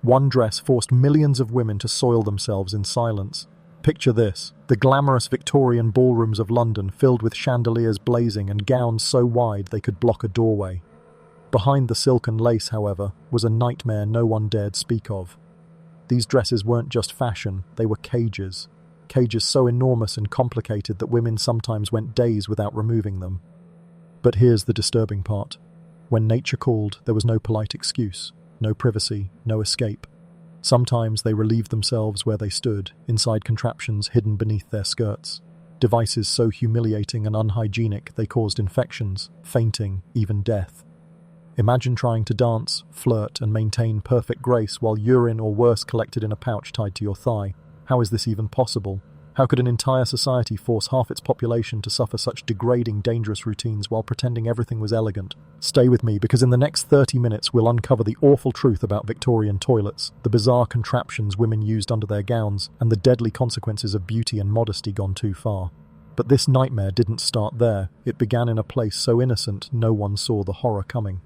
One dress forced millions of women to soil themselves in silence. Picture this: the glamorous Victorian ballrooms of London filled with chandeliers blazing and gowns so wide they could block a doorway. Behind the silk and lace, however, was a nightmare no one dared speak of. These dresses weren't just fashion, they were cages. Cages so enormous and complicated that women sometimes went days without removing them. But here's the disturbing part. When nature called, there was no polite excuse, no privacy, no escape. Sometimes they relieved themselves where they stood, inside contraptions hidden beneath their skirts. Devices so humiliating and unhygienic they caused infections, fainting, even death. Imagine trying to dance, flirt, and maintain perfect grace while urine or worse collected in a pouch tied to your thigh. How is this even possible? How could an entire society force half its population to suffer such degrading, dangerous routines while pretending everything was elegant? Stay with me, because in the next 30 minutes we'll uncover the awful truth about Victorian toilets, the bizarre contraptions women used under their gowns, and the deadly consequences of beauty and modesty gone too far. But this nightmare didn't start there. It began in a place so innocent no one saw the horror coming.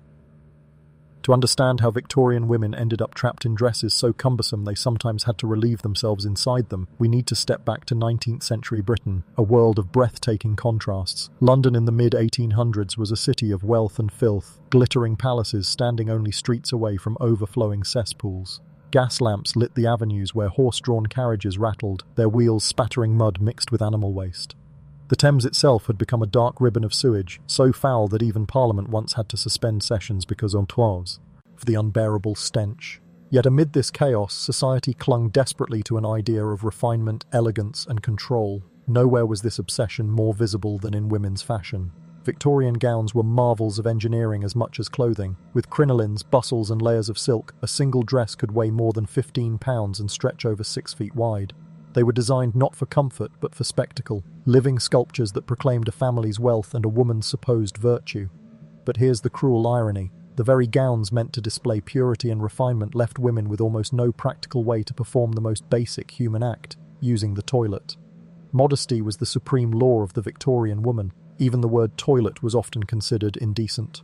To understand how Victorian women ended up trapped in dresses so cumbersome they sometimes had to relieve themselves inside them, we need to step back to 19th century Britain, a world of breathtaking contrasts. London in the mid-1800s was a city of wealth and filth, glittering palaces standing only streets away from overflowing cesspools. Gas lamps lit the avenues where horse-drawn carriages rattled, their wheels spattering mud mixed with animal waste. The Thames itself had become a dark ribbon of sewage, so foul that even Parliament once had to suspend sessions because of the unbearable stench. Yet amid this chaos, society clung desperately to an idea of refinement, elegance, and control. Nowhere was this obsession more visible than in women's fashion. Victorian gowns were marvels of engineering as much as clothing. With crinolines, bustles, and layers of silk, a single dress could weigh more than 15 pounds and stretch over 6 feet wide. They were designed not for comfort, but for spectacle, living sculptures that proclaimed a family's wealth and a woman's supposed virtue. But here's the cruel irony. The very gowns meant to display purity and refinement left women with almost no practical way to perform the most basic human act, using the toilet. Modesty was the supreme law of the Victorian woman. Even the word toilet was often considered indecent.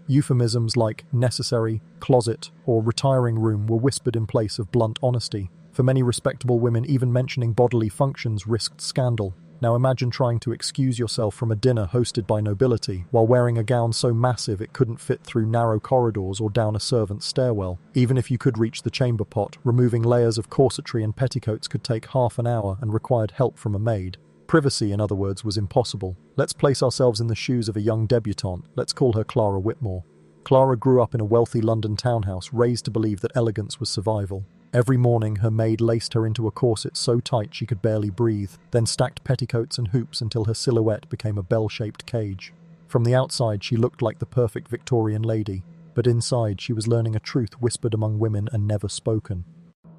Euphemisms like necessary, closet, or retiring room were whispered in place of blunt honesty. For many respectable women, even mentioning bodily functions risked scandal. Now imagine trying to excuse yourself from a dinner hosted by nobility while wearing a gown so massive it couldn't fit through narrow corridors or down a servant's stairwell. Even if you could reach the chamber pot, removing layers of corsetry and petticoats could take half an hour and required help from a maid. Privacy, in other words, was impossible. Let's place ourselves in the shoes of a young debutante. Let's call her Clara Whitmore. Clara grew up in a wealthy London townhouse, raised to believe that elegance was survival. Every morning, her maid laced her into a corset so tight she could barely breathe, then stacked petticoats and hoops until her silhouette became a bell-shaped cage. From the outside, she looked like the perfect Victorian lady, but inside she was learning a truth whispered among women and never spoken.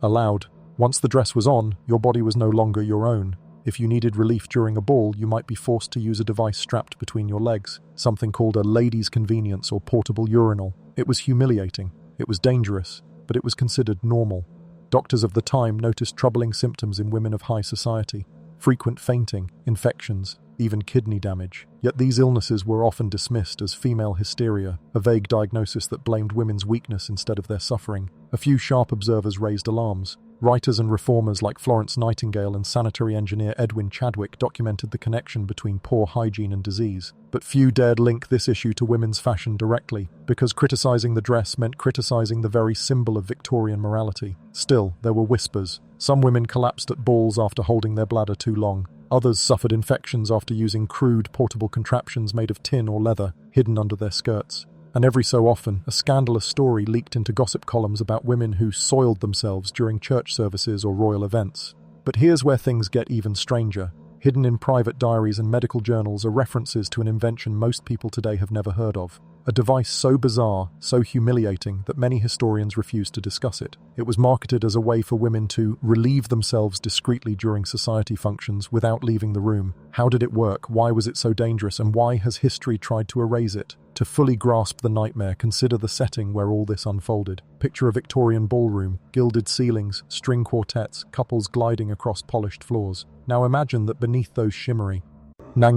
Aloud. Once the dress was on, your body was no longer your own. If you needed relief during a ball, you might be forced to use a device strapped between your legs, something called a lady's convenience or portable urinal. It was humiliating. It was dangerous, but it was considered normal. Doctors of the time noticed troubling symptoms in women of high society: frequent fainting, infections, even kidney damage. Yet these illnesses were often dismissed as female hysteria, a vague diagnosis that blamed women's weakness instead of their suffering. A few sharp observers raised alarms. Writers and reformers like Florence Nightingale and sanitary engineer Edwin Chadwick documented the connection between poor hygiene and disease. But few dared link this issue to women's fashion directly, because criticizing the dress meant criticizing the very symbol of Victorian morality. Still, there were whispers. Some women collapsed at balls after holding their bladder too long. Others suffered infections after using crude, portable contraptions made of tin or leather, hidden under their skirts. And every so often, a scandalous story leaked into gossip columns about women who soiled themselves during church services or royal events. But here's where things get even stranger. Hidden in private diaries and medical journals are references to an invention most people today have never heard of. A device so bizarre, so humiliating, that many historians refuse to discuss it. It was marketed as a way for women to relieve themselves discreetly during society functions without leaving the room. How did it work? Why was it so dangerous? And why has history tried to erase it? To fully grasp the nightmare, consider the setting where all this unfolded. Picture a Victorian ballroom, gilded ceilings, string quartets, couples gliding across polished floors. Now imagine that beneath those shimmery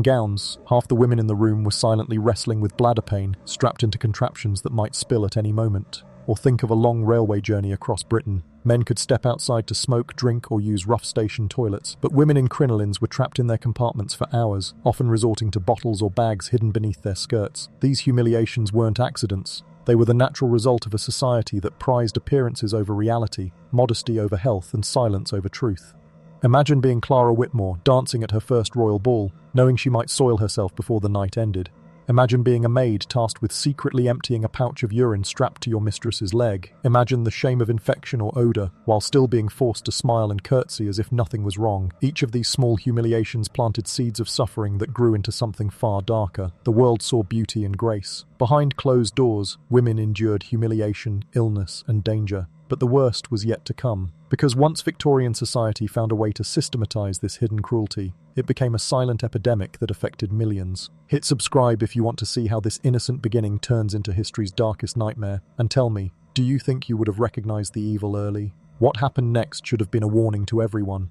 gowns, half the women in the room were silently wrestling with bladder pain, strapped into contraptions that might spill at any moment. Or think of a long railway journey across Britain. Men could step outside to smoke, drink, or use rough station toilets, but women in crinolines were trapped in their compartments for hours, often resorting to bottles or bags hidden beneath their skirts. These humiliations weren't accidents. They were the natural result of a society that prized appearances over reality, modesty over health, and silence over truth. Imagine being Clara Whitmore, dancing at her first royal ball, knowing she might soil herself before the night ended. Imagine being a maid tasked with secretly emptying a pouch of urine strapped to your mistress's leg. Imagine the shame of infection or odor, while still being forced to smile and curtsy as if nothing was wrong. Each of these small humiliations planted seeds of suffering that grew into something far darker. The world saw beauty and grace. Behind closed doors, women endured humiliation, illness, and danger. But the worst was yet to come. Because once Victorian society found a way to systematize this hidden cruelty, it became a silent epidemic that affected millions. Hit subscribe if you want to see how this innocent beginning turns into history's darkest nightmare. And tell me, do you think you would have recognized the evil early? What happened next should have been a warning to everyone.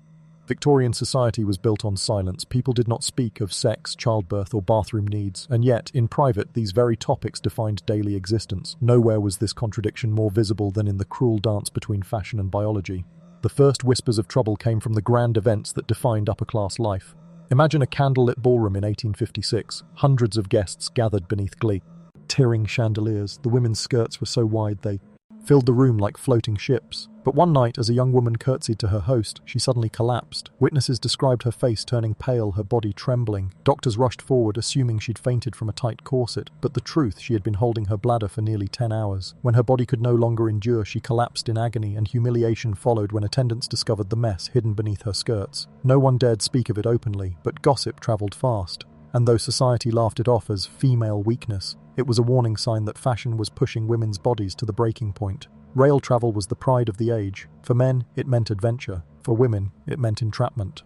Victorian society was built on silence. People did not speak of sex, childbirth, or bathroom needs, and yet, in private, these very topics defined daily existence. Nowhere was this contradiction more visible than in the cruel dance between fashion and biology. The first whispers of trouble came from the grand events that defined upper-class life. Imagine a candlelit ballroom in 1856, hundreds of guests gathered beneath glittering chandeliers. The women's skirts were so wide they filled the room like floating ships. But one night, as a young woman curtsied to her host, she suddenly collapsed. Witnesses described her face turning pale, her body trembling. Doctors rushed forward, assuming she'd fainted from a tight corset, but the truth, she had been holding her bladder for nearly 10 hours. When her body could no longer endure, she collapsed in agony, and humiliation followed when attendants discovered the mess hidden beneath her skirts. No one dared speak of it openly, but gossip travelled fast. And though society laughed it off as female weakness, it was a warning sign that fashion was pushing women's bodies to the breaking point. Rail travel was the pride of the age. For men, it meant adventure. For women, it meant entrapment.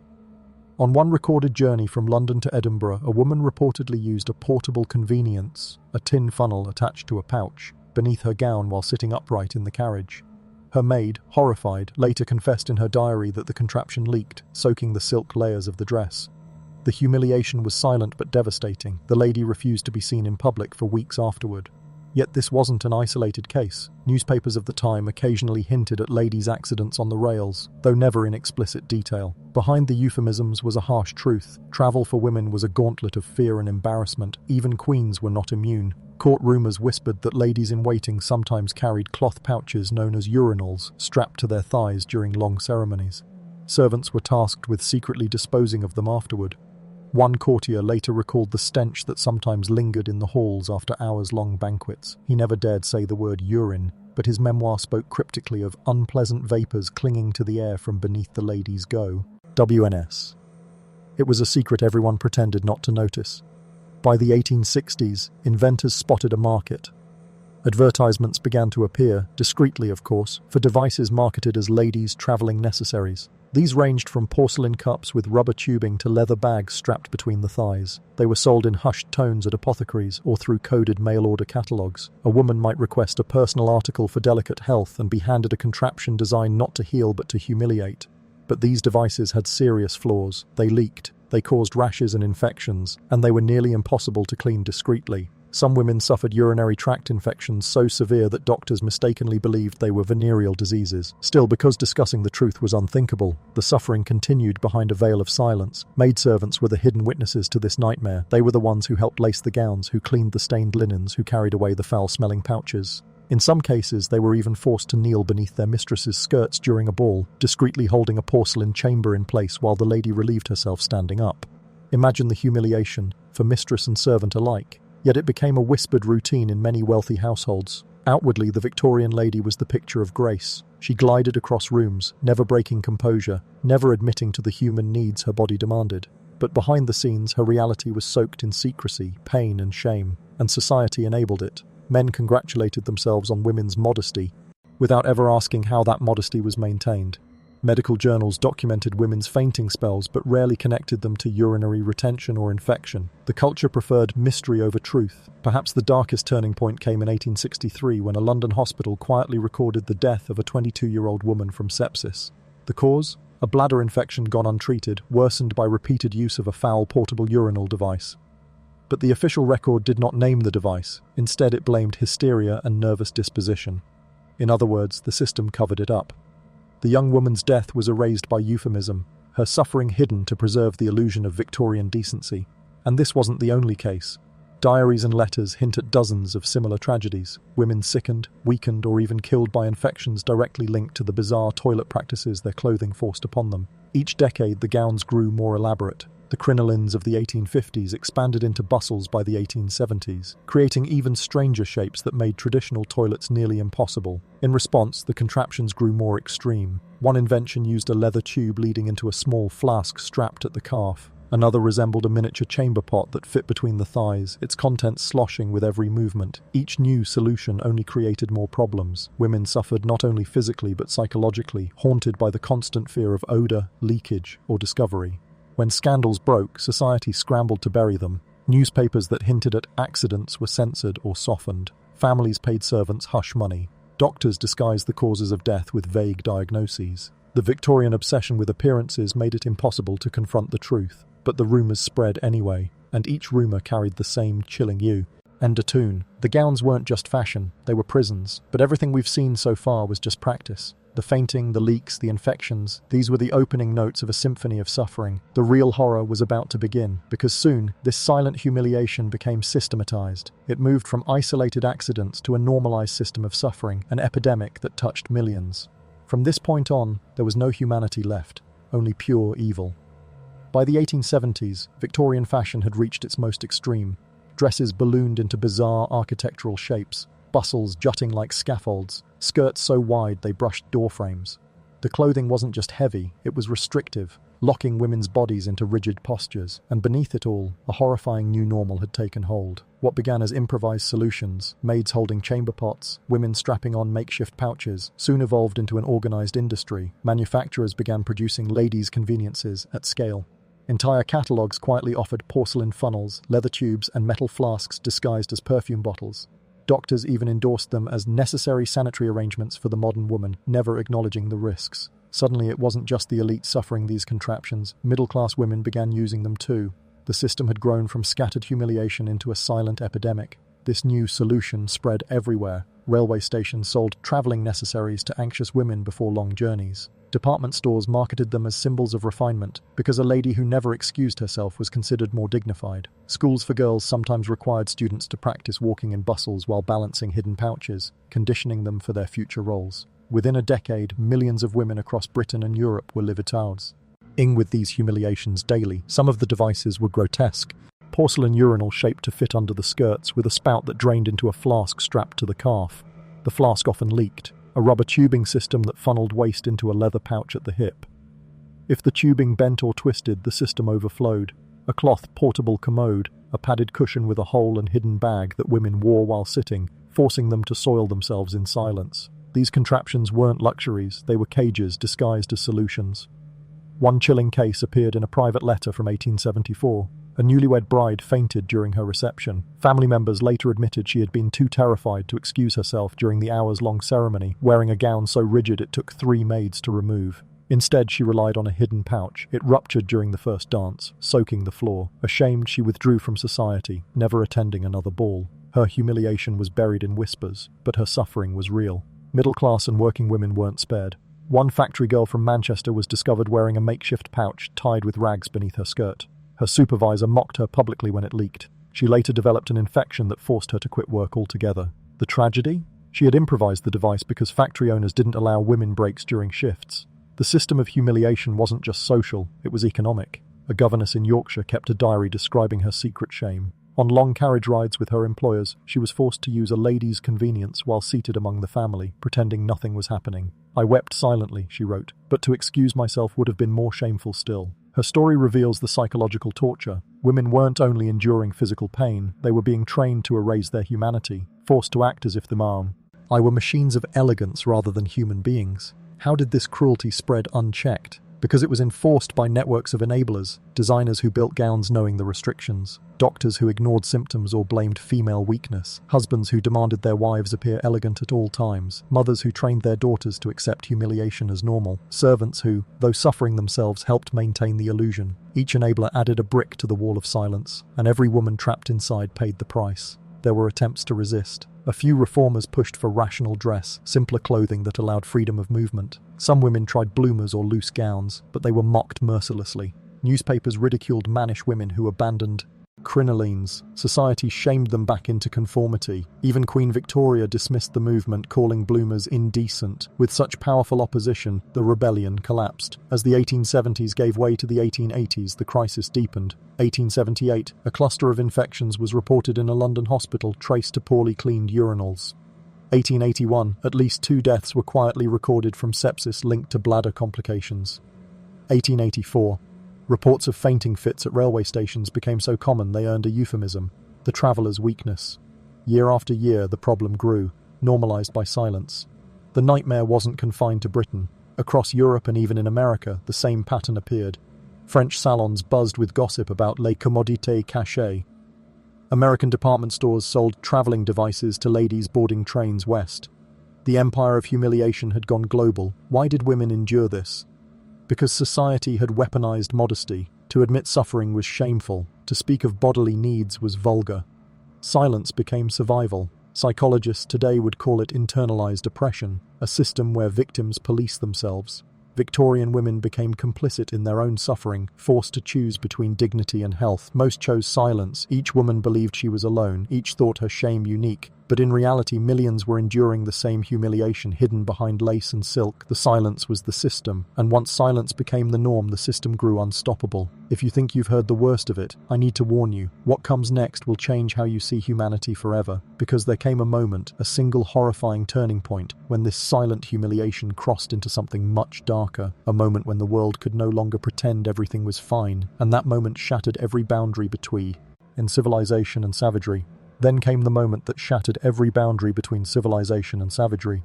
On one recorded journey from London to Edinburgh, a woman reportedly used a portable convenience, a tin funnel attached to a pouch, beneath her gown while sitting upright in the carriage. Her maid, horrified, later confessed in her diary that the contraption leaked, soaking the silk layers of the dress. The humiliation was silent but devastating. The lady refused to be seen in public for weeks afterward. Yet this wasn't an isolated case. Newspapers of the time occasionally hinted at ladies' accidents on the rails, though never in explicit detail. Behind the euphemisms was a harsh truth. Travel for women was a gauntlet of fear and embarrassment. Even queens were not immune. Court rumours whispered that ladies in waiting sometimes carried cloth pouches known as urinals strapped to their thighs during long ceremonies. Servants were tasked with secretly disposing of them afterward. One courtier later recalled the stench that sometimes lingered in the halls after hours-long banquets. He never dared say the word urine, but his memoir spoke cryptically of unpleasant vapours clinging to the air from beneath the lady's go. WNS. It was a secret everyone pretended not to notice. By the 1860s, inventors spotted a market. Advertisements began to appear, discreetly of course, for devices marketed as ladies' travelling necessaries. These ranged from porcelain cups with rubber tubing to leather bags strapped between the thighs. They were sold in hushed tones at apothecaries or through coded mail-order catalogues. A woman might request a personal article for delicate health and be handed a contraption designed not to heal but to humiliate. But these devices had serious flaws. They leaked, they caused rashes and infections, and they were nearly impossible to clean discreetly. Some women suffered urinary tract infections so severe that doctors mistakenly believed they were venereal diseases. Still, because discussing the truth was unthinkable, the suffering continued behind a veil of silence. Maidservants were the hidden witnesses to this nightmare. They were the ones who helped lace the gowns, who cleaned the stained linens, who carried away the foul-smelling pouches. In some cases, they were even forced to kneel beneath their mistress's skirts during a ball, discreetly holding a porcelain chamber in place while the lady relieved herself standing up. Imagine the humiliation, for mistress and servant alike. Yet it became a whispered routine in many wealthy households. Outwardly, the Victorian lady was the picture of grace. She glided across rooms, never breaking composure, never admitting to the human needs her body demanded. But behind the scenes, her reality was soaked in secrecy, pain and shame, and society enabled it. Men congratulated themselves on women's modesty, without ever asking how that modesty was maintained. Medical journals documented women's fainting spells but rarely connected them to urinary retention or infection. The culture preferred mystery over truth. Perhaps the darkest turning point came in 1863 when a London hospital quietly recorded the death of a 22-year-old woman from sepsis. The cause? A bladder infection gone untreated, worsened by repeated use of a foul portable urinal device. But the official record did not name the device. Instead, it blamed hysteria and nervous disposition. In other words, the system covered it up. The young woman's death was erased by euphemism, her suffering hidden to preserve the illusion of Victorian decency. And this wasn't the only case. Diaries and letters hint at dozens of similar tragedies, women sickened, weakened, or even killed by infections directly linked to the bizarre toilet practices their clothing forced upon them. Each decade, the gowns grew more elaborate. The crinolines of the 1850s expanded into bustles by the 1870s, creating even stranger shapes that made traditional toilets nearly impossible. In response, the contraptions grew more extreme. One invention used a leather tube leading into a small flask strapped at the calf. Another resembled a miniature chamber pot that fit between the thighs, its contents sloshing with every movement. Each new solution only created more problems. Women suffered not only physically but psychologically, haunted by the constant fear of odor, leakage, or discovery. When scandals broke, society scrambled to bury them. Newspapers that hinted at accidents were censored or softened. Families paid servants hush money. Doctors disguised the causes of death with vague diagnoses. The Victorian obsession with appearances made it impossible to confront the truth. But the rumours spread anyway, and each rumour carried the same chilling hue. End of tune. The gowns weren't just fashion, they were prisons. But everything we've seen so far was just practice. The fainting, the leaks, the infections, these were the opening notes of a symphony of suffering. The real horror was about to begin, because soon, this silent humiliation became systematized. It moved from isolated accidents to a normalized system of suffering, an epidemic that touched millions. From this point on, there was no humanity left, only pure evil. By the 1870s, Victorian fashion had reached its most extreme. Dresses ballooned into bizarre architectural shapes, bustles jutting like scaffolds, skirts so wide they brushed doorframes. The clothing wasn't just heavy, it was restrictive, locking women's bodies into rigid postures, and beneath it all, a horrifying new normal had taken hold. What began as improvised solutions, maids holding chamber pots, women strapping on makeshift pouches, soon evolved into an organized industry. Manufacturers began producing ladies' conveniences at scale. Entire catalogues quietly offered porcelain funnels, leather tubes, and metal flasks disguised as perfume bottles. Doctors even endorsed them as necessary sanitary arrangements for the modern woman, never acknowledging the risks. Suddenly, it wasn't just the elite suffering these contraptions. Middle-class women began using them too. The system had grown from scattered humiliation into a silent epidemic. This new solution spread everywhere. Railway stations sold traveling necessaries to anxious women before long journeys. Department stores marketed them as symbols of refinement, because a lady who never excused herself was considered more dignified. Schools for girls sometimes required students to practice walking in bustles while balancing hidden pouches, conditioning them for their future roles. Within a decade, millions of women across Britain and Europe were livitauds. With these humiliations daily, some of the devices were grotesque. Porcelain urinal shaped to fit under the skirts, with a spout that drained into a flask strapped to the calf. The flask often leaked. A rubber tubing system that funneled waste into a leather pouch at the hip. If the tubing bent or twisted, the system overflowed. A cloth portable commode, a padded cushion with a hole and hidden bag that women wore while sitting, forcing them to soil themselves in silence. These contraptions weren't luxuries, they were cages disguised as solutions. One chilling case appeared in a private letter from 1874. A newlywed bride fainted during her reception. Family members later admitted she had been too terrified to excuse herself during the hours-long ceremony, wearing a gown so rigid it took 3 maids to remove. Instead, she relied on a hidden pouch. It ruptured during the first dance, soaking the floor. Ashamed, she withdrew from society, never attending another ball. Her humiliation was buried in whispers, but her suffering was real. Middle-class and working women weren't spared. One factory girl from Manchester was discovered wearing a makeshift pouch tied with rags beneath her skirt. Her supervisor mocked her publicly when it leaked. She later developed an infection that forced her to quit work altogether. The tragedy? She had improvised the device because factory owners didn't allow women breaks during shifts. The system of humiliation wasn't just social, it was economic. A governess in Yorkshire kept a diary describing her secret shame. On long carriage rides with her employers, she was forced to use a lady's convenience while seated among the family, pretending nothing was happening. I wept silently, she wrote, but to excuse myself would have been more shameful still. Her story reveals the psychological torture. Women weren't only enduring physical pain, they were being trained to erase their humanity, forced to act as if I were machines of elegance rather than human beings. How did this cruelty spread unchecked? Because it was enforced by networks of enablers, designers who built gowns knowing the restrictions, doctors who ignored symptoms or blamed female weakness, husbands who demanded their wives appear elegant at all times, mothers who trained their daughters to accept humiliation as normal, servants who, though suffering themselves, helped maintain the illusion. Each enabler added a brick to the wall of silence, and every woman trapped inside paid the price. There were attempts to resist, A few reformers pushed for rational dress, simpler clothing that allowed freedom of movement. Some women tried bloomers or loose gowns, but they were mocked mercilessly. Newspapers ridiculed mannish women who abandoned crinolines. Society shamed them back into conformity. Even Queen Victoria dismissed the movement, calling bloomers indecent. With such powerful opposition, the rebellion collapsed. As the 1870s gave way to the 1880s, the crisis deepened. 1878, a cluster of infections was reported in a London hospital, traced to poorly cleaned urinals. 1881, at least 2 deaths were quietly recorded from sepsis linked to bladder complications. 1884, reports of fainting fits at railway stations became so common they earned a euphemism, the traveller's weakness. Year after year, the problem grew, normalised by silence. The nightmare wasn't confined to Britain. Across Europe and even in America, the same pattern appeared. French salons buzzed with gossip about les commodités cachées. American department stores sold travelling devices to ladies boarding trains west. The empire of humiliation had gone global. Why did women endure this? Because society had weaponized modesty. To admit suffering was shameful. To speak of bodily needs was vulgar. Silence became survival. Psychologists today would call it internalized oppression, a system where victims police themselves. Victorian women became complicit in their own suffering, forced to choose between dignity and health. Most chose silence. Each woman believed she was alone. Each thought her shame unique. But in reality, millions were enduring the same humiliation, hidden behind lace and silk. The silence was the system, and once silence became the norm, the system grew unstoppable. If you think you've heard the worst of it, I need to warn you. What comes next will change how you see humanity forever, because there came a moment, a single horrifying turning point, when this silent humiliation crossed into something much darker, a moment when the world could no longer pretend everything was fine, and that moment shattered every boundary between civilization and savagery. Then came the moment that shattered every boundary between civilization and savagery.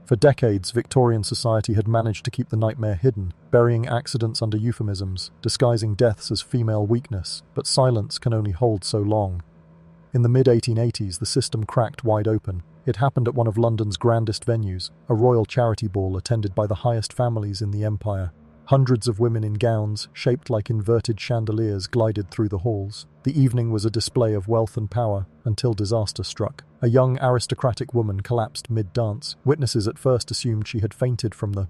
For decades, Victorian society had managed to keep the nightmare hidden, burying accidents under euphemisms, disguising deaths as female weakness, but silence can only hold so long. In the mid-1880s, the system cracked wide open. It happened at one of London's grandest venues, a royal charity ball attended by the highest families in the empire. Hundreds of women in gowns, shaped like inverted chandeliers, glided through the halls. The evening was a display of wealth and power, until disaster struck. A young aristocratic woman collapsed mid-dance. Witnesses at first assumed she had fainted from the